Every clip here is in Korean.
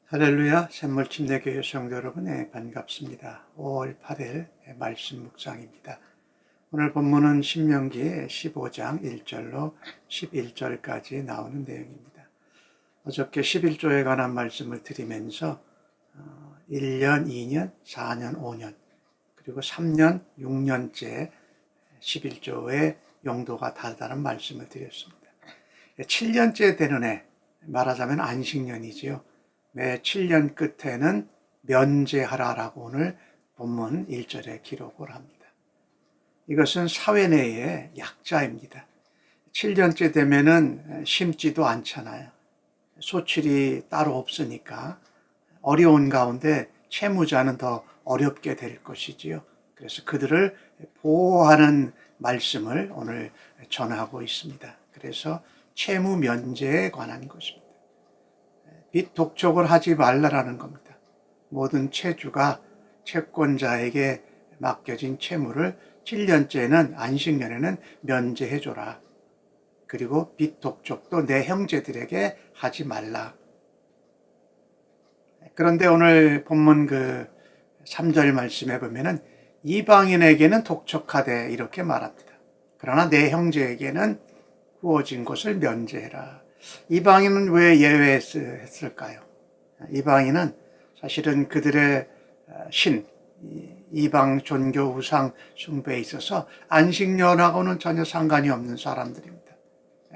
할렐루야, 샘물침대교회 성도 여러분, 반갑습니다. 5월 8일 말씀 묵상입니다. 오늘 본문은 신명기 15장 1절로 11절까지 나오는 내용입니다. 어저께 11조에 관한 말씀을 드리면서 1년, 2년, 4년, 5년, 그리고 3년, 6년째 11조의 용도가 다르다는 말씀을 드렸습니다. 7년째 되는 해, 말하자면 안식년이지요. 매 7년 끝에는 면제하라라고 오늘 본문 1절에 기록을 합니다. 이것은 사회 내의 약자입니다. 7년째 되면은 심지도 않잖아요. 소출이 따로 없으니까 어려운 가운데 채무자는 더 어렵게 될 것이지요. 그래서 그들을 보호하는 말씀을 오늘 전하고 있습니다. 그래서 채무 면제에 관한 것입니다. 빚 독촉을 하지 말라라는 겁니다. 모든 채주가 채권자에게 맡겨진 채무를 7년째는 안식년에는 면제해줘라. 그리고 빚 독촉도 내 형제들에게 하지 말라. 그런데 오늘 본문 3절 말씀에 보면은 이방인에게는 독촉하되 이렇게 말합니다. 그러나 내 형제에게는 구워진 것을 면제해라. 이방인은 왜 예외했을까요? 이방인은 사실은 그들의 신, 이방 종교 우상 숭배에 있어서 안식년하고는 전혀 상관이 없는 사람들입니다.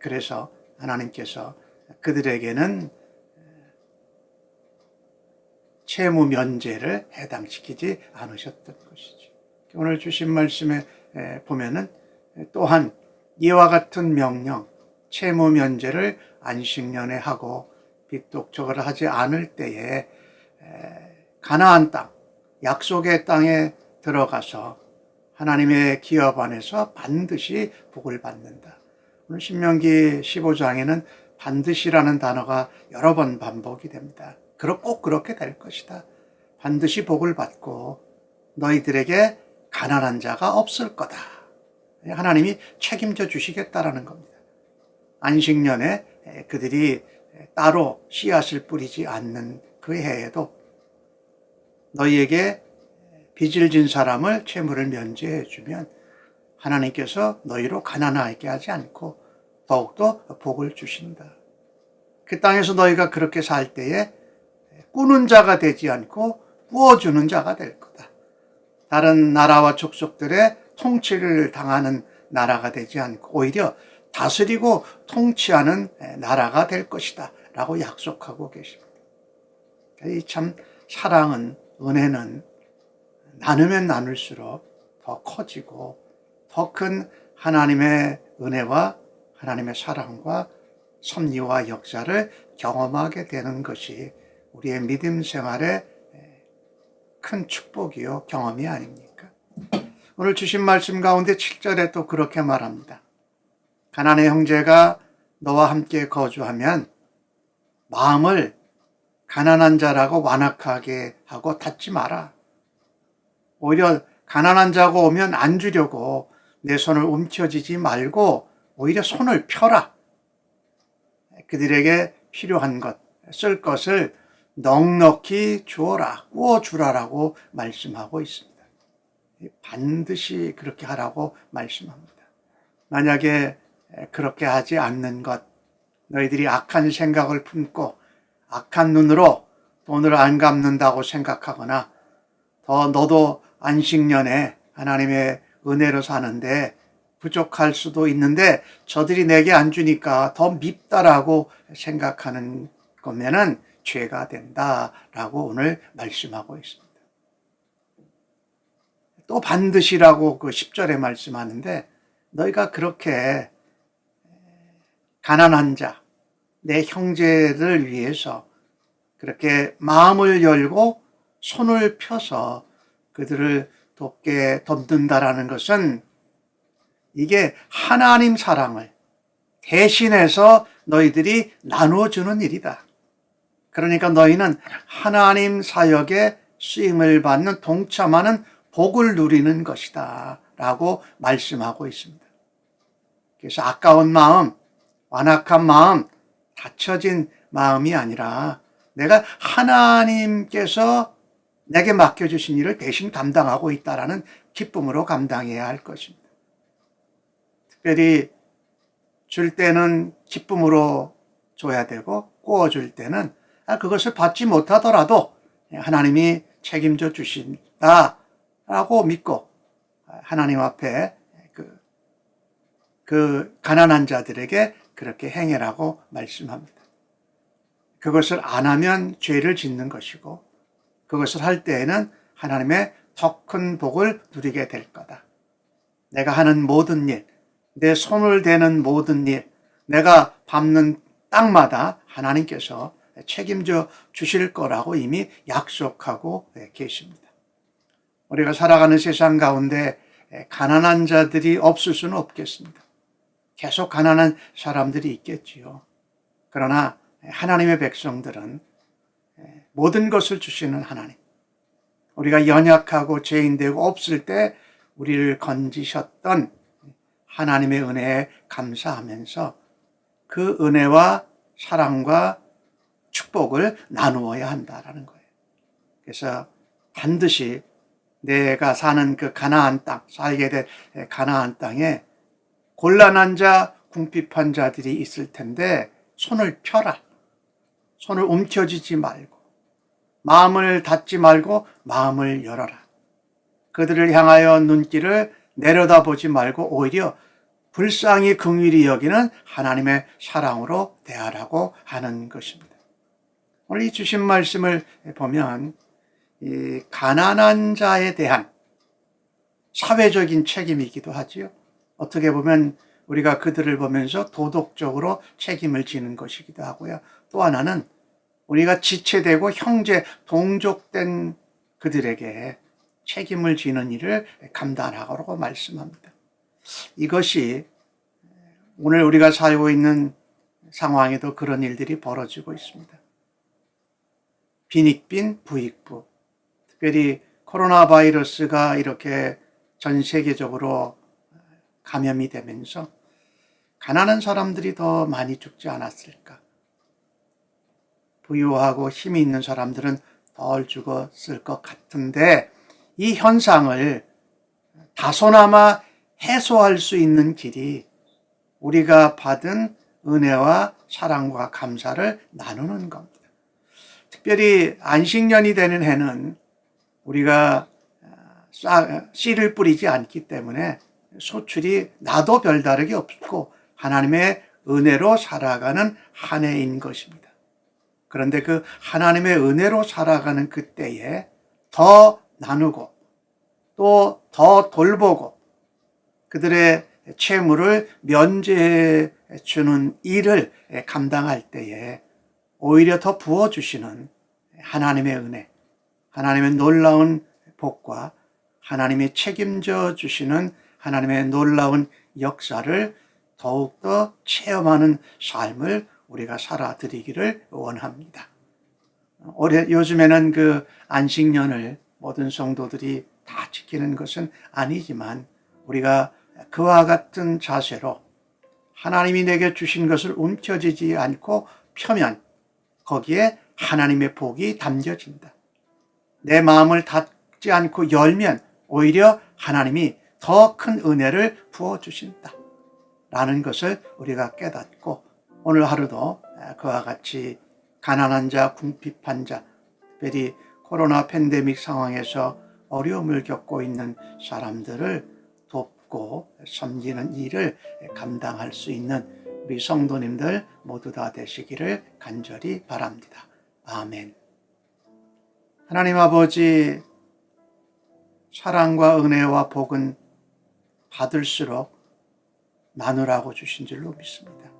그래서 하나님께서 그들에게는 채무 면제를 해당시키지 않으셨던 것이죠. 오늘 주신 말씀에 보면은 또한 이와 같은 명령, 채무 면제를 안식년에 하고 빚 독촉을 하지 않을 때에 가나안 땅, 약속의 땅에 들어가서 하나님의 기업 안에서 반드시 복을 받는다. 오늘 신명기 15장에는 반드시라는 단어가 여러 번 반복이 됩니다. 꼭 그렇게 될 것이다. 반드시 복을 받고 너희들에게 가난한 자가 없을 거다. 하나님이 책임져 주시겠다라는 겁니다. 안식년에 그들이 따로 씨앗을 뿌리지 않는 그 해에도 너희에게 빚을 진 사람을 채무를 면제해 주면 하나님께서 너희로 가난하게 하지 않고 더욱더 복을 주신다. 그 땅에서 너희가 그렇게 살 때에 꾸는 자가 되지 않고 꾸어주는 자가 될 거다. 다른 나라와 족속들의 통치를 당하는 나라가 되지 않고 오히려 다스리고 통치하는 나라가 될 것이다 라고 약속하고 계십니다. 이 참 사랑은, 은혜는 나누면 나눌수록 더 커지고 더 큰 하나님의 은혜와 하나님의 사랑과 섭리와 역사를 경험하게 되는 것이 우리의 믿음 생활의 큰 축복이요 경험이 아닙니까? 오늘 주신 말씀 가운데 7절에 또 그렇게 말합니다. 가난의 형제가 너와 함께 거주하면 마음을 가난한 자라고 완악하게 하고 닫지 마라. 오히려 가난한 자가 오면 안 주려고 내 손을 움켜쥐지 말고 오히려 손을 펴라. 그들에게 필요한 것, 쓸 것을 넉넉히 주어라, 구워주라라고 말씀하고 있습니다. 반드시 그렇게 하라고 말씀합니다. 만약에 그렇게 하지 않는 것, 너희들이 악한 생각을 품고 악한 눈으로 돈을 안 갚는다고 생각하거나 더 너도 안식년에 하나님의 은혜로 사는데 부족할 수도 있는데 저들이 내게 안 주니까 더 밉다라고 생각하는 거면은 죄가 된다라고 오늘 말씀하고 있습니다. 또 반드시라고 10절에 말씀하는데 너희가 그렇게 가난한 자, 내 형제를 위해서 그렇게 마음을 열고 손을 펴서 그들을 돕는다라는 것은 이게 하나님 사랑을 대신해서 너희들이 나누어주는 일이다. 그러니까 너희는 하나님 사역에 쓰임을 받는 동참하는 복을 누리는 것이다 라고 말씀하고 있습니다. 그래서 아까운 마음, 완악한 마음, 닫혀진 마음이 아니라 내가 하나님께서 내게 맡겨주신 일을 대신 감당하고 있다라는 기쁨으로 감당해야 할 것입니다. 특별히 줄 때는 기쁨으로 줘야 되고 꾸어줄 때는 그것을 받지 못하더라도 하나님이 책임져 주신다라고 믿고 하나님 앞에 그 가난한 자들에게 그렇게 행해라고 말씀합니다. 그것을 안 하면 죄를 짓는 것이고 그것을 할 때에는 하나님의 더 큰 복을 누리게 될 거다. 내가 하는 모든 일, 내 손을 대는 모든 일, 내가 밟는 땅마다 하나님께서 책임져 주실 거라고 이미 약속하고 계십니다. 우리가 살아가는 세상 가운데 가난한 자들이 없을 수는 없겠습니다. 계속 가난한 사람들이 있겠지요. 그러나 하나님의 백성들은 모든 것을 주시는 하나님, 우리가 연약하고 죄인되고 없을 때 우리를 건지셨던 하나님의 은혜에 감사하면서 그 은혜와 사랑과 축복을 나누어야 한다라는 거예요. 그래서 반드시 내가 사는 그 가나안 땅, 살게 될 가나안 땅에 곤란한 자, 궁핍한 자들이 있을 텐데 손을 펴라. 손을 움켜쥐지 말고 마음을 닫지 말고 마음을 열어라. 그들을 향하여 눈길을 내려다보지 말고 오히려 불쌍히 긍휼히 여기는 하나님의 사랑으로 대하라고 하는 것입니다. 오늘 이 주신 말씀을 보면 이 가난한 자에 대한 사회적인 책임이기도 하지요. 어떻게 보면 우리가 그들을 보면서 도덕적으로 책임을 지는 것이기도 하고요. 또 하나는 우리가 지체되고 형제, 동족된 그들에게 책임을 지는 일을 감당하라고 말씀합니다. 이것이 오늘 우리가 살고 있는 상황에도 그런 일들이 벌어지고 있습니다. 빈익빈 부익부, 특별히 코로나 바이러스가 이렇게 전 세계적으로 감염이 되면서 가난한 사람들이 더 많이 죽지 않았을까? 부유하고 힘이 있는 사람들은 덜 죽었을 것 같은데 이 현상을 다소나마 해소할 수 있는 길이 우리가 받은 은혜와 사랑과 감사를 나누는 겁니다. 특별히 안식년이 되는 해는 우리가 씨를 뿌리지 않기 때문에 소출이 나도 별다르게 없고 하나님의 은혜로 살아가는 한 해인 것입니다. 그런데 그 하나님의 은혜로 살아가는 그때에 더 나누고 또 더 돌보고 그들의 채무를 면제해 주는 일을 감당할 때에 오히려 더 부어주시는 하나님의 은혜, 하나님의 놀라운 복과 하나님이 책임져 주시는 하나님의 놀라운 역사를 더욱더 체험하는 삶을 우리가 살아드리기를 원합니다. 요즘에는 그 안식년을 모든 성도들이 다 지키는 것은 아니지만 우리가 그와 같은 자세로 하나님이 내게 주신 것을 움켜쥐지 않고 펴면 거기에 하나님의 복이 담겨진다. 내 마음을 닫지 않고 열면 오히려 하나님이 더 큰 은혜를 부어주신다 라는 것을 우리가 깨닫고 오늘 하루도 그와 같이 가난한 자, 궁핍한 자, 특별히 코로나 팬데믹 상황에서 어려움을 겪고 있는 사람들을 돕고 섬기는 일을 감당할 수 있는 우리 성도님들 모두 다 되시기를 간절히 바랍니다. 아멘. 하나님 아버지, 사랑과 은혜와 복은 받을수록 나누라고 주신 줄로 믿습니다.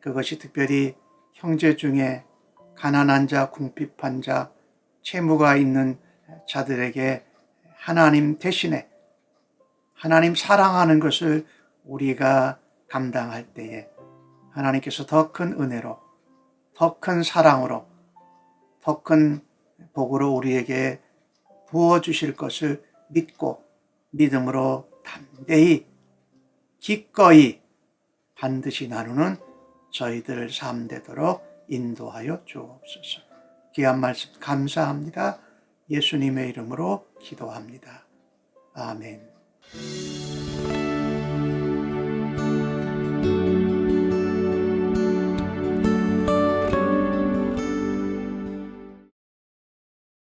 그것이 특별히 형제 중에 가난한 자, 궁핍한 자, 채무가 있는 자들에게 하나님 대신에 하나님 사랑하는 것을 우리가 감당할 때에 하나님께서 더 큰 은혜로, 더 큰 사랑으로, 더 큰 복으로 우리에게 부어주실 것을 믿고 믿음으로 담대히 기꺼이 반드시 나누는 저희들 삶 되도록 인도하여 주옵소서. 귀한 말씀 감사합니다. 예수님의 이름으로 기도합니다. 아멘.